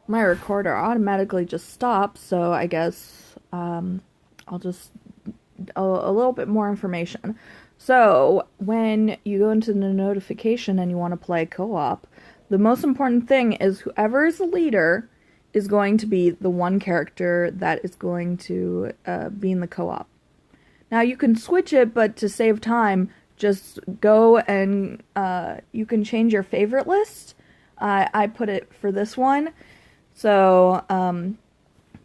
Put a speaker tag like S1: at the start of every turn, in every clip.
S1: My recorder automatically just stops, so I guess I'll just a little bit more information. So, when you go into the notification and you want to play co-op, the most important thing is whoever is the leader is going to be the one character that is going to be in the co-op. Now you can switch it, but to save time, just go and you can change your favorite list. I put it for this one. So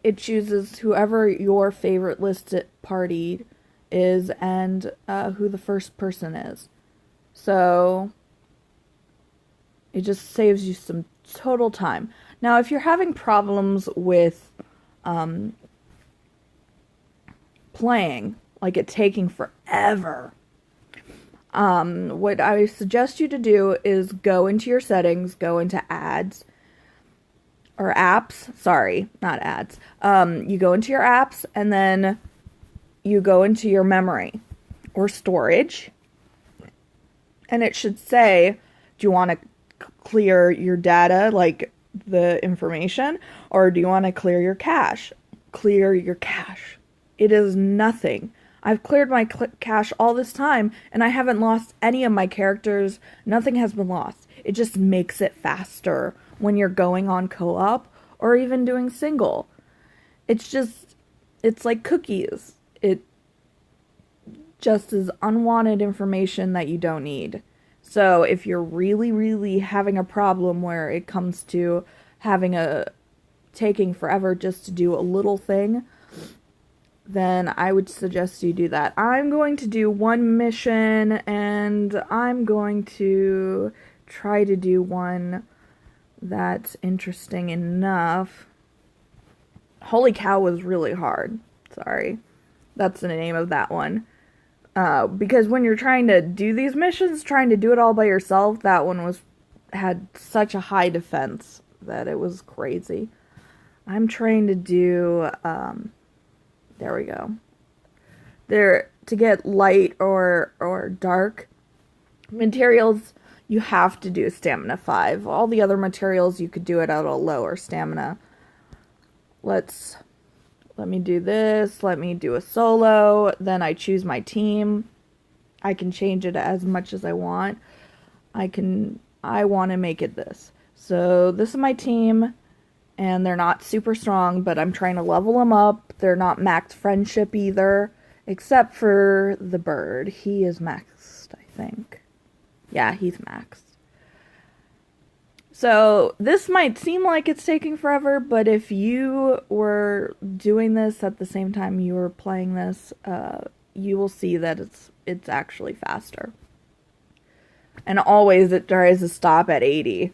S1: it chooses whoever your favorite listed party is and who the first person is. So it just saves you some total time. Now, if you're having problems with playing, like it taking forever, what I suggest you to do is go into your settings, go into ads, or apps, sorry, not ads. You go into your apps, and then you go into your memory or storage, and it should say, do you want to clear your data, like the information, or do you want to clear your cache? Clear your cache. It is nothing. I've cleared my cache all this time, and I haven't lost any of my characters. Nothing has been lost. It just makes it faster when you're going on co-op or even doing single. It's like cookies. It just is unwanted information that you don't need. So if you're really, really having a problem where it comes to taking forever just to do a little thing, then I would suggest you do that. I'm going to do one mission, and I'm going to try to do one that's interesting enough. Holy cow was really hard. Sorry. That's the name of that one. Because when you're trying to do these missions, trying to do it all by yourself, that one had such a high defense that it was crazy. I'm trying to do, there we go. To get light or dark materials, you have to do stamina 5. All the other materials, you could do it at a lower stamina. Let me do this. Let me do a solo. Then I choose my team. I can change it as much as I want. I want to make it this. So this is my team, and they're not super strong, but I'm trying to level them up. They're not maxed friendship either, except for the bird. He is maxed, I think. Yeah, he's maxed. So this might seem like it's taking forever, but if you were doing this at the same time you were playing this, you will see that it's actually faster. And always it tries to stop at 80.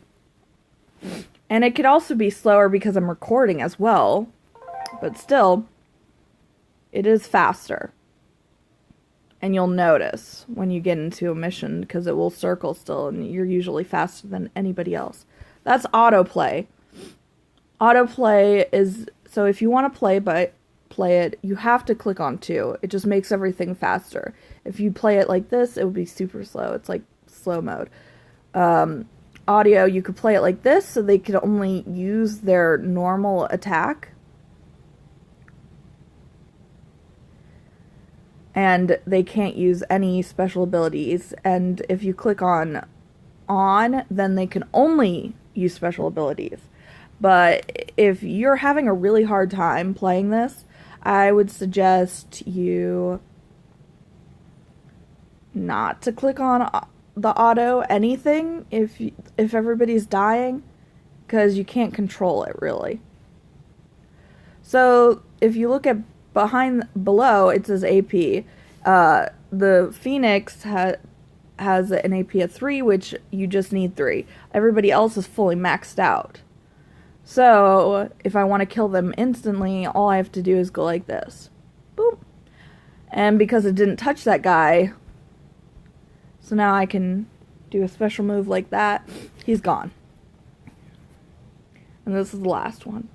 S1: And it could also be slower because I'm recording as well, but still, it is faster. And you'll notice when you get into a mission, because it will circle still, and you're usually faster than anybody else. That's autoplay. Autoplay is, so if you want to play it, you have to click on 2. It just makes everything faster. If you play it like this, it would be super slow. It's like slow mode. Audio, you could play it like this, so they could only use their normal attack. And they can't use any special abilities. And if you click on, then they can only use special abilities. But if you're having a really hard time playing this, I would suggest you not to click on the auto anything if everybody's dying, because you can't control it really. So if you look at below, it says AP. The Phoenix has an AP of 3, which you just need 3. Everybody else is fully maxed out. So if I want to kill them instantly, all I have to do is go like this. Boop. And because it didn't touch that guy, so now I can do a special move like that. He's gone. And this is the last one.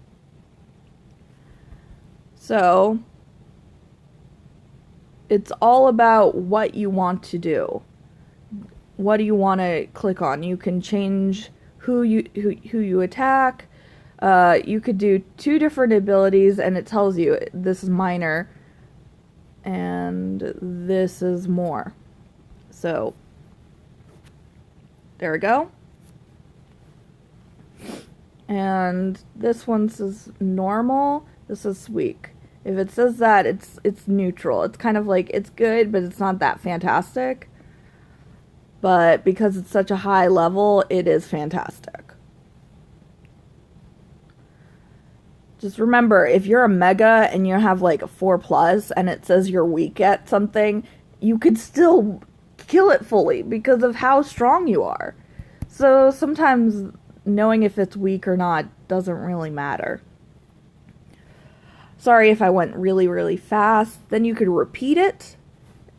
S1: So it's all about what you want to do. What do you want to click on? You can change who you attack. You could do 2 different abilities, and it tells you this is minor and this is more. So there we go. And this one says normal, this is weak. If it says that, it's neutral. It's kind of like, it's good, but it's not that fantastic. But because it's such a high level, it is fantastic. Just remember, if you're a mega and you have like a 4+ and it says you're weak at something, you could still kill it fully because of how strong you are. So sometimes knowing if it's weak or not doesn't really matter. Sorry if I went really, really fast. Then you could repeat it.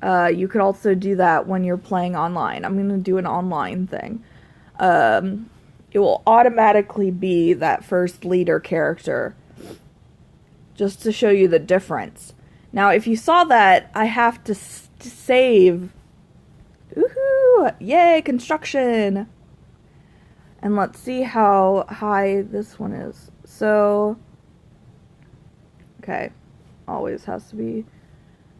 S1: You could also do that when you're playing online. I'm going to do an online thing. It will automatically be that first leader character, just to show you the difference. Now, if you saw that, I have to save. Woohoo! Yay, construction! And let's see how high this one is. So, okay, always has to be.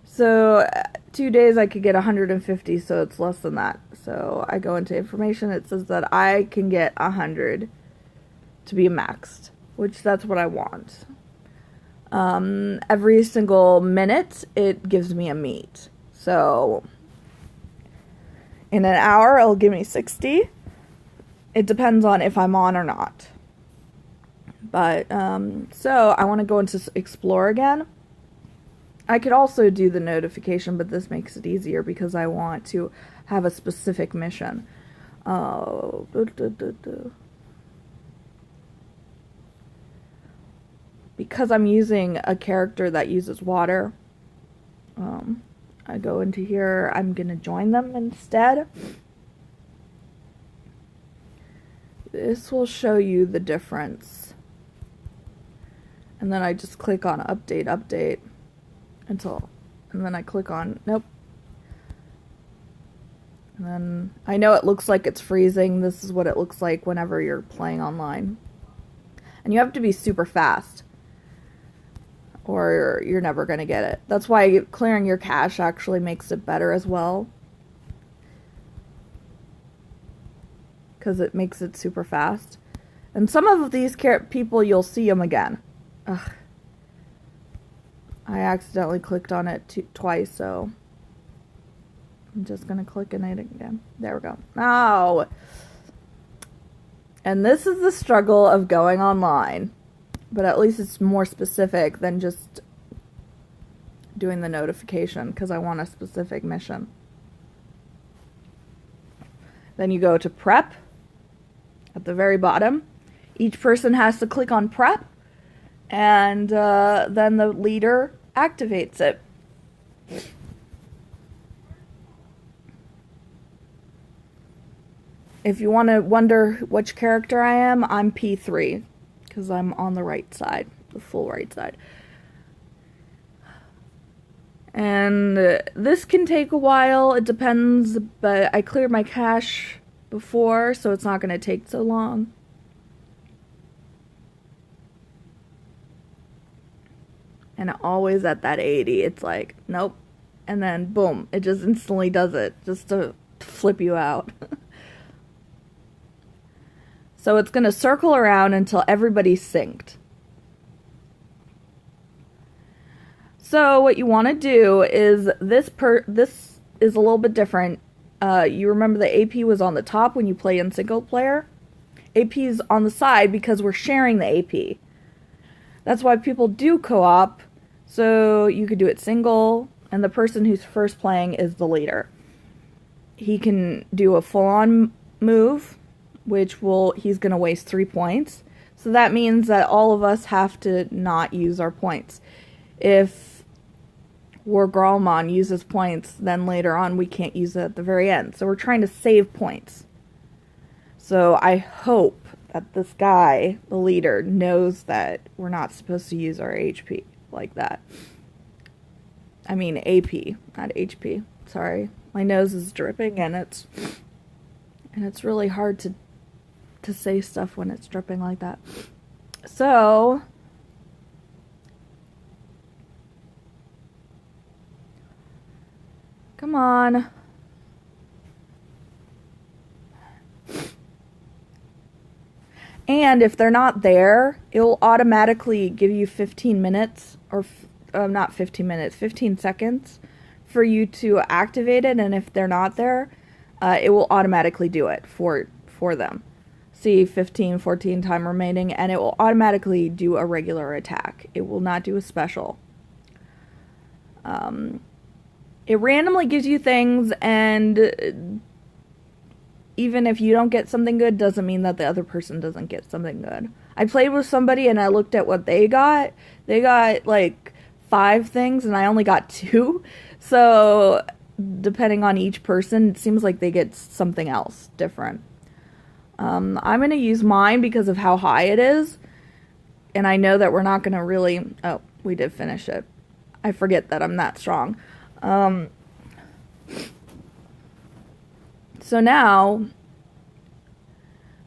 S1: So, 2 days I could get 150, so it's less than that. So, I go into information, it says that I can get 100 to be maxed, which that's what I want. Every single minute, it gives me a meat. So, in an hour, it'll give me 60. It depends on if I'm on or not. But, so I want to go into Explore again. I could also do the notification, but this makes it easier because I want to have a specific mission. Because I'm using a character that uses water, I go into here, I'm going to join them instead. This will show you the difference. And then I just click on update, and then I click on, nope. And then, I know it looks like it's freezing. This is what it looks like whenever you're playing online. And you have to be super fast, or you're never going to get it. That's why clearing your cache actually makes it better as well, because it makes it super fast. And some of these people, you'll see them again. Ugh. I accidentally clicked on it twice, so I'm just going to click on it again. There we go. Oh! And this is the struggle of going online. But at least it's more specific than just doing the notification, because I want a specific mission. Then you go to prep at the very bottom. Each person has to click on prep, and then the leader activates it. If you want to wonder which character I am, I'm P3, because I'm on the right side, the full right side. And this can take a while, it depends, but I cleared my cache before, so it's not going to take so long. And always at that 80, it's like, nope. And then, boom, it just instantly does it, just to flip you out. So it's going to circle around until everybody's synced. So what you want to do is, this is a little bit different. You remember the AP was on the top when you play in single player? AP is on the side because we're sharing the AP. That's why people do co-op, so you could do it single, and the person who's first playing is the leader. He can do a full-on move, which he's going to waste 3 points. So that means that all of us have to not use our points. If War Gralmon uses points, then later on we can't use it at the very end. So we're trying to save points. So I hope that this guy, the leader, knows that we're not supposed to use our HP like that. I mean AP, not HP. Sorry. My nose is dripping and it's really hard to say stuff when it's dripping like that. So, come on. And if they're not there, it'll automatically give you 15 minutes, or not 15 minutes, 15 seconds for you to activate it. And if they're not there, it will automatically do it for them. See, 15, 14 time remaining, and it will automatically do a regular attack. It will not do a special. It randomly gives you things, and even if you don't get something good, doesn't mean that the other person doesn't get something good. I played with somebody and I looked at what they got. They got like 5 things and I only got 2. So depending on each person, it seems like they get something else different. I'm going to use mine because of how high it is. And I know that we're not going to really... Oh, we did finish it. I forget that I'm that strong. So now,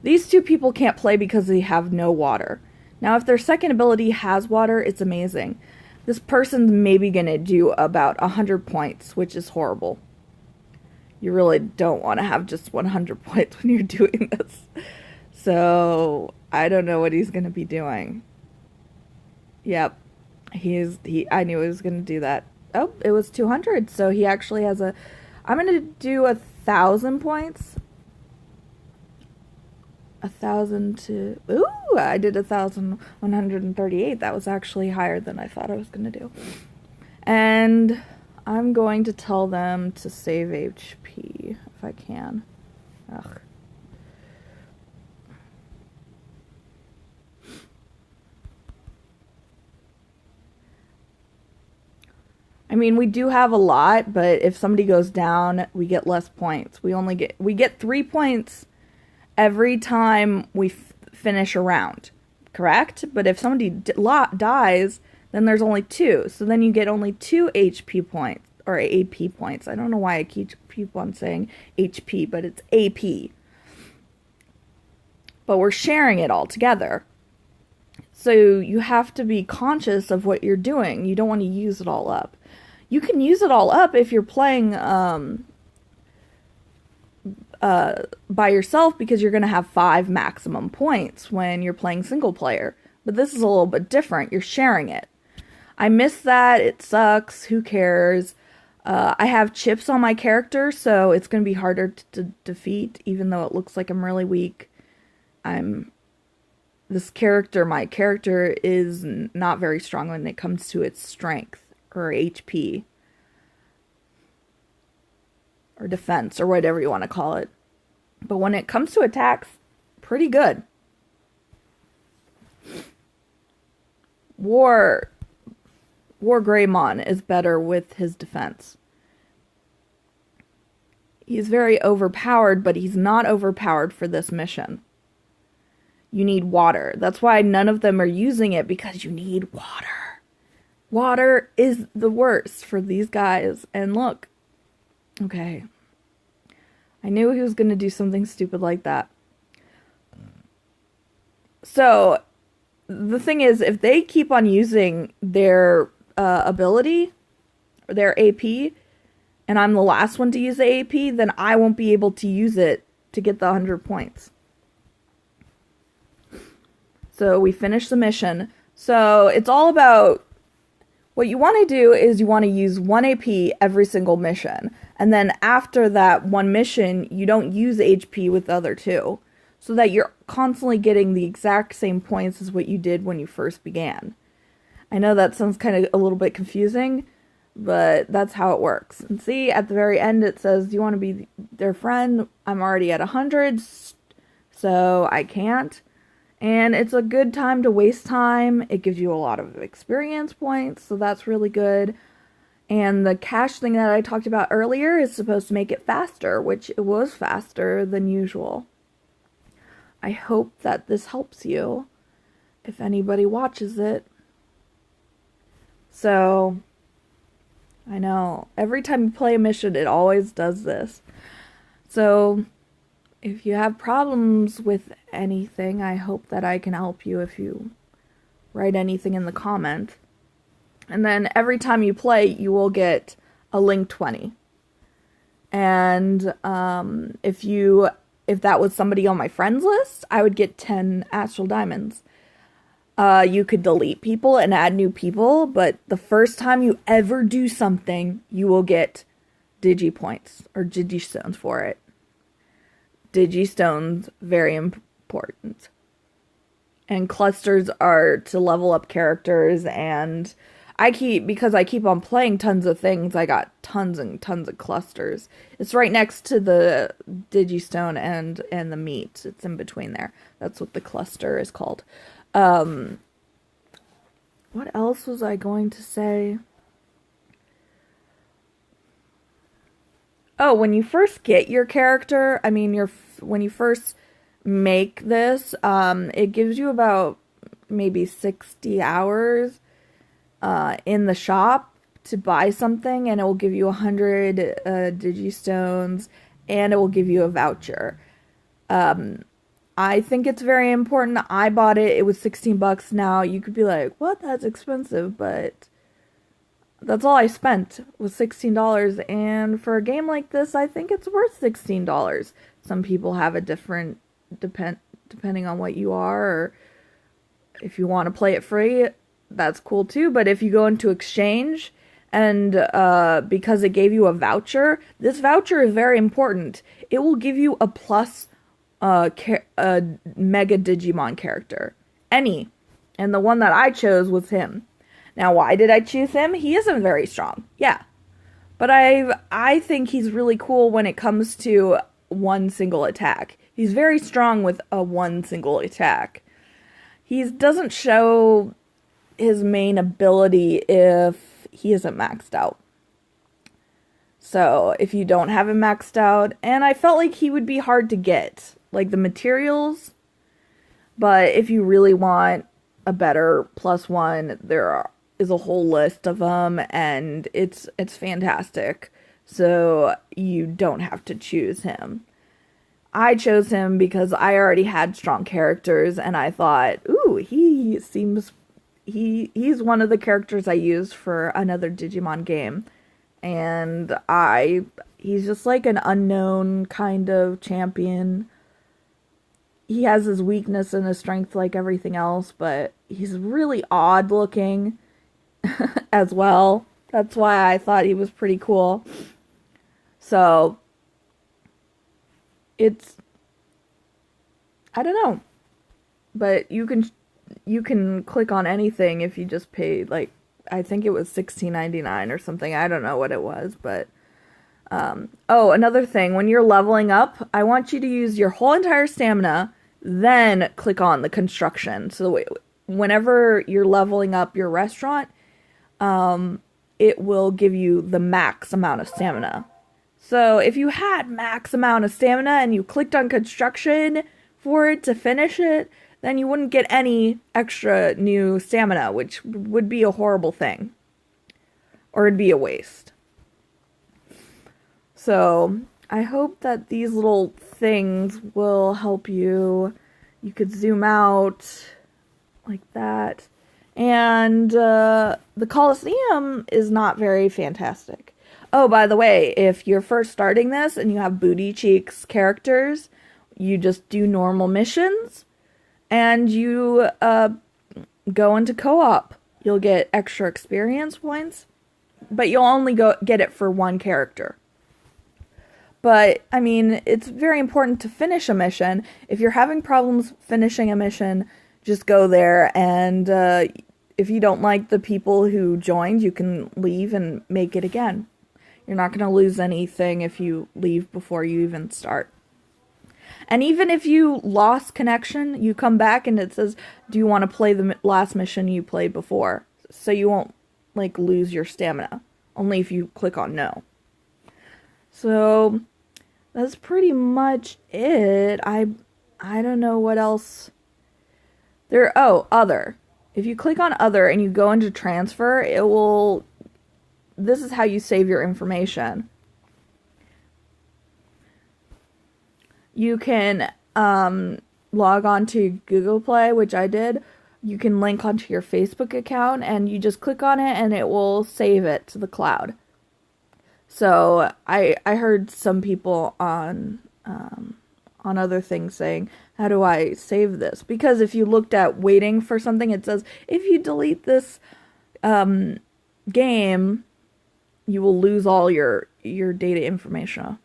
S1: these 2 people can't play because they have no water. Now, if their second ability has water, it's amazing. This person's maybe going to do about 100 points, which is horrible. You really don't want to have just 100 points when you're doing this. So, I don't know what he's going to be doing. Yep. I knew he was going to do that. Oh, it was 200, so he actually has a... I'm going to do 1,000 points. 1,000 to... Ooh, I did 1,138. That was actually higher than I thought I was going to do. And I'm going to tell them to save HP, if I can. Ugh. I mean, we do have a lot, but if somebody goes down, we get less points. We get 3 points every time we finish a round, correct? But if somebody dies, then there's only 2. So then you get only 2 HP points, or AP points. I don't know why I keep on saying HP, but it's AP. But we're sharing it all together. So you have to be conscious of what you're doing. You don't want to use it all up. You can use it all up if you're playing by yourself, because you're going to have 5 maximum points when you're playing single player. But this is a little bit different. You're sharing it. I miss that. It sucks. Who cares? I have chips on my character, so it's going to be harder to defeat, even though it looks like I'm really weak. My character is not very strong when it comes to its strength, or HP, or defense, or whatever you want to call it. But when it comes to attacks, pretty good. War Greymon is better with his defense. He's very overpowered, but he's not overpowered for this mission. You need water. That's why none of them are using it, because you need water. Water is the worst for these guys. And look. Okay. I knew he was going to do something stupid like that. So, the thing is, if they keep on using their ability, or their AP, and I'm the last one to use the AP, then I won't be able to use it to get the 100 points. So, we finished the mission. So, it's all about... What you want to do is you want to use 1 AP every single mission. And then after that one mission, you don't use HP with the other 2. So that you're constantly getting the exact same points as what you did when you first began. I know that sounds kind of a little bit confusing, but that's how it works. And see, at the very end it says, do you want to be their friend? I'm already at 100, so I can't. And it's a good time to waste time. It gives you a lot of experience points, so that's really good. And the cash thing that I talked about earlier is supposed to make it faster, which it was faster than usual. I hope that this helps you, if anybody watches it. So, I know, every time you play a mission, it always does this. So... if you have problems with anything, I hope that I can help you if you write anything in the comment. And then every time you play, you will get a link 20. And if that was somebody on my friends list, I would get 10 astral diamonds. You could delete people and add new people, but the first time you ever do something, you will get digipoints or digistones for it. Digistones, very important. And clusters are to level up characters, and because I keep on playing tons of things, I got tons and tons of clusters. It's right next to the digistone and the meat. It's in between there. That's what the cluster is called. What else was I going to say? Oh, when you first get your character, when you first make this, it gives you about maybe 60 hours in the shop to buy something, and it will give you 100 digistones, and it will give you a voucher. I think it's very important. I bought it. It was $16 now. You could be like, what? That's expensive, but that's all I spent was $16. And for a game like this, I think it's worth $16. Some people have a different, depending on what you are, or if you want to play it free, that's cool too. But if you go into exchange, and because it gave you a voucher, this voucher is very important. It will give you a plus a Mega Digimon character. Any. And the one that I chose was him. Now, why did I choose him? He isn't very strong. Yeah. But I think he's really cool when it comes to one single attack. He's very strong with a one single attack. He doesn't show his main ability if he isn't maxed out. So, if you don't have him maxed out, and I felt like he would be hard to get, like the materials, but if you really want a better +1, there is a whole list of them, and it's fantastic. So, you don't have to choose him. I chose him because I already had strong characters, and I thought, ooh, he's one of the characters I used for another Digimon game. And he's just like an unknown kind of champion. He has his weakness and his strength like everything else, but he's really odd looking as well. That's why I thought he was pretty cool. So, I don't know. But you can click on anything if you just pay, like, I think it was $16.99 or something. I don't know what it was, but oh, another thing, when you're leveling up, I want you to use your whole entire stamina, then click on the construction. So whenever you're leveling up your restaurant, it will give you the max amount of stamina. So if you had max amount of stamina and you clicked on construction for it to finish it, then you wouldn't get any extra new stamina, which would be a horrible thing. Or it'd be a waste. So, I hope that these little things will help you. You could zoom out like that. And the Colosseum is not very fantastic. Oh, by the way, if you're first starting this and you have Booty Cheeks characters, you just do normal missions. And you go into co-op. You'll get extra experience points, but you'll only get it for one character. But, I mean, it's very important to finish a mission. If you're having problems finishing a mission, just go there, and if you don't like the people who joined, you can leave and make it again. You're not going to lose anything if you leave before you even start. And even if you lost connection, you come back and it says, do you want to play the last mission you played before? So you won't, like, lose your stamina. Only if you click on no. So, that's pretty much it. I don't know what else. Other. If you click on other and you go into transfer, this is how you save your information. You can log on to Google Play, which I did, you can link onto your Facebook account, and you just click on it and it will save it to the cloud. So I heard some people on other things saying, how do I save this? Because if you looked at waiting for something, it says, if you delete this game, you will lose all your data information.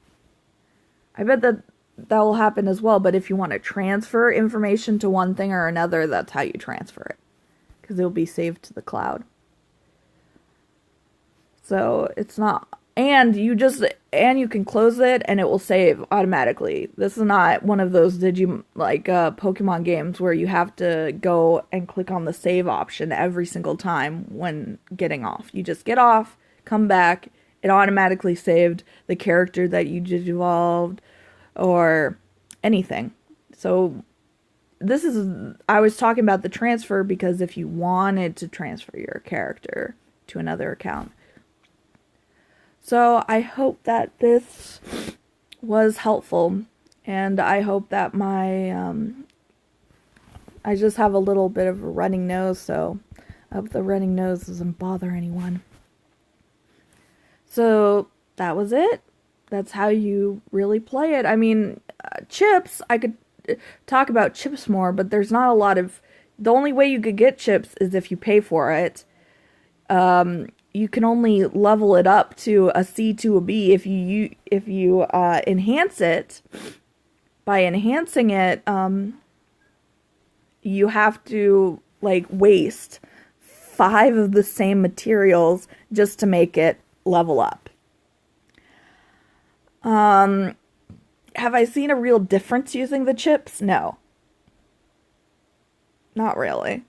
S1: I bet that will happen as well, but if you want to transfer information to one thing or another, that's how you transfer it, because it will be saved to the cloud. So it's not, and you can close it and it will save automatically. This is not one of those Pokemon games where you have to go and click on the save option every single time when getting off. You just get off, come back, it automatically saved the character that you just evolved or anything. So I was talking about the transfer because if you wanted to transfer your character to another account. So I hope that this was helpful, and I hope that I just have a little bit of a running nose, so I hope the running nose doesn't bother anyone. So that was it. That's how you really play it. I mean, chips, I could talk about chips more, but there's not a lot of... The only way you could get chips is if you pay for it. You can only level it up to a C to a B if you enhance it. By enhancing it, you have to waste 5 of the same materials just to make it level up. Have I seen a real difference using the chips? No. Not really.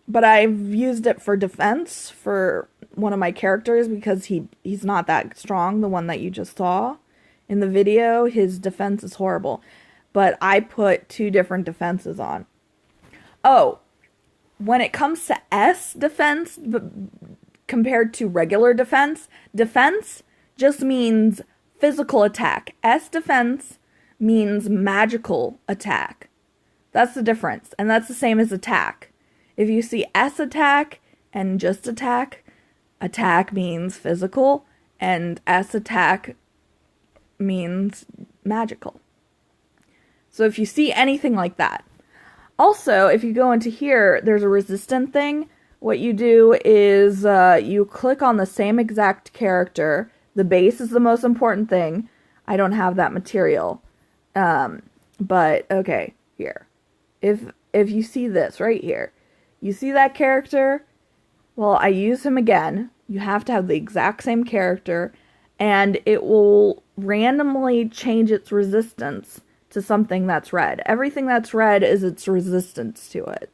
S1: But I've used it for defense for one of my characters because he's not that strong, the one that you just saw in the video. His defense is horrible. But I put 2 different defenses on. Oh, when it comes to S defense compared to regular defense just means physical attack. S defense means magical attack. That's the difference. And that's the same as attack. If you see S attack and just attack means physical, and S attack means magical. So if you see anything like that. Also, if you go into here, there's a resistant thing. What you do is you click on the same exact character. The base is the most important thing. I don't have that material. But, okay, here. If you see this right here, you see that character? Well, I use him again. You have to have the exact same character, and it will randomly change its resistance to something that's red. Everything that's red is its resistance to it.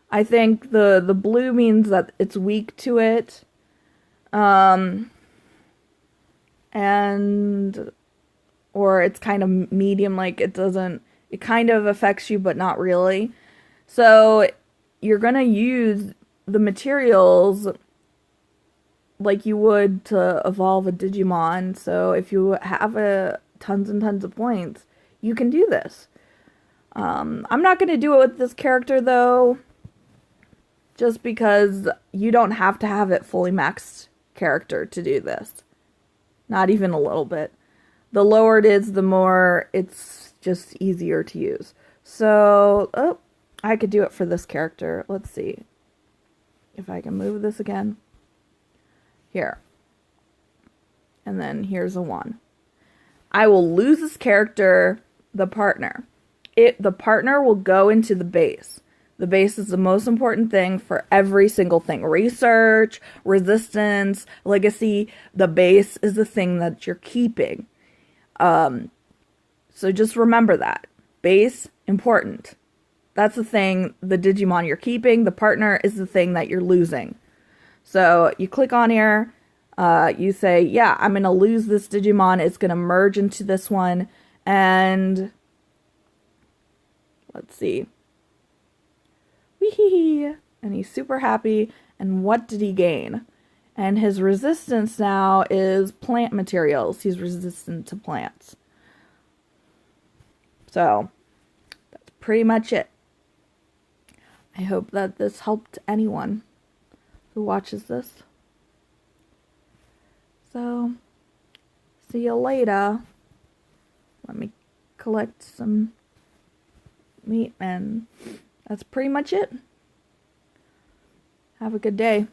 S1: I think the blue means that it's weak to it. Or it's kind of medium, it kind of affects you, but not really. So you're going to use the materials like you would to evolve a Digimon. So if you have tons and tons of points, you can do this. I'm not going to do it with this character, though, just because you don't have to have it fully maxed character to do this. Not even a little bit. The lower it is, the more it's just easier to use. So, I could do it for this character. Let's see if I can move this again. Here. And then here's a 1. I will lose this character, the partner. The partner will go into the base. The base is the most important thing for every single thing. Research, resistance, legacy. The base is the thing that you're keeping. So just remember that. Base, important. That's the thing, the Digimon you're keeping. The partner is the thing that you're losing. So you click on here. You say, yeah, I'm going to lose this Digimon. It's going to merge into this one. And let's see. Wee-hee-hee. And he's super happy. And what did he gain? And his resistance now is plant materials. He's resistant to plants. So, that's pretty much it. I hope that this helped anyone who watches this. So, see you later. Let me collect some meat, and that's pretty much it. Have a good day.